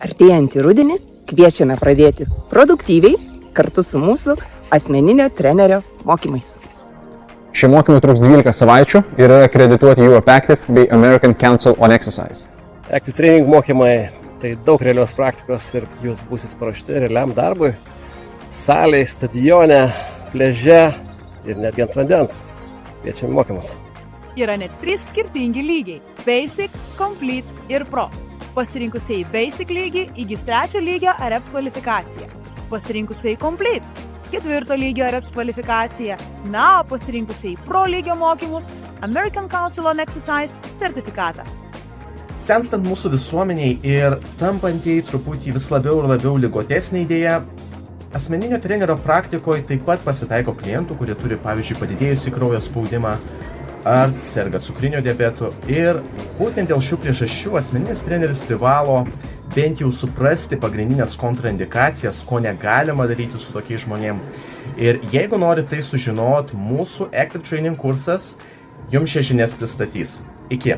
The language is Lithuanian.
Artėjantį rudenį kviečiame pradėti produktyviai kartu su mūsų asmeninio trenerio mokymais. Šie mokymai truks 12 savaičių ir yra akredituoti Europe Active bei American Council on Exercise. Active Training mokymai tai daug realios praktikos ir jūs būsit paruošti realiam darbui. Salėje, stadione, pliaže ir netgi ant vandens. Kviečiame mokymus. Yra net 3 skirtingi lygiai – Basic, Complete ir Pro. Pasirinkusieji Basic lygį įgis 3 lygio RFs kvalifikaciją. Pasirinkusieji Complete – 4 lygio RFs kvalifikaciją. Na, o pasirinkusieji Pro lygio mokymus American Council on Exercise sertifikatą. Senstant mūsų visuomeniai ir tampantieji truputį vis labiau ir labiau ligotesnė idėja, asmeninio trenerio praktikoje taip pat pasitaiko klientų, kurie turi, pavyzdžiui, padidėjusį kraujo spaudimą ar serga cukrinio diabetu. Ir būtent dėl šių priežasčių asmeninis treneris privalo bent jau suprasti pagrindinės kontraindikacijas, ko negalima daryti su tokiais žmonėmis. Ir jeigu norite tai sužinot, mūsų Active Training kursas jums šias žinias pristatys. Iki.